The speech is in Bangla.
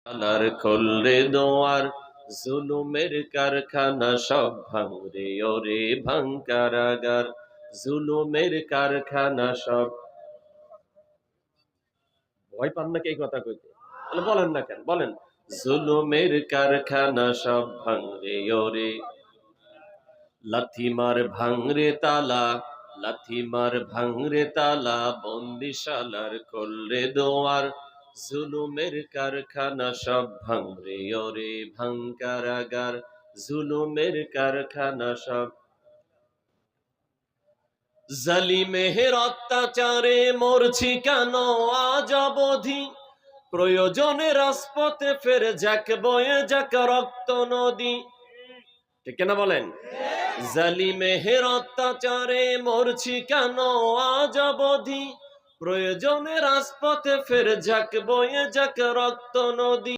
আলার খোলরে দোয়ার, জুলুমের কারখানা সব ভাঙরে ওরে ভাঙ কারাগার, জুলুমের কারখানা সব। ভয় পান নাকি এই কথা কইতে? তাহলে বলেন না কেন, বলেন। জুলুমের কারখানা সব ভাঙরে ওরে, লাথি মার ভাঙরে তালা, লাথি মার ভাঙরে তালা, বন্দিশালার খোলরে দোয়ার, জুলুমের কারখানা সব ভাঙরে ওরে ভাঙ কারাগার, জুলুমের কারখানা সব। জালিমের অত্যাচারে মরছি কেন আজ অবধি, প্রয়োজনে রাজপথে ফের যাক বয়ে যাক রক্ত নদী। ঠিক কিনা বলেন? জালিমের অত্যাচারে মরছি কেন আজ অবধি, প্রয়োজনে রাজপথে ফের যাক বয়ে যাক রক্ত নদী।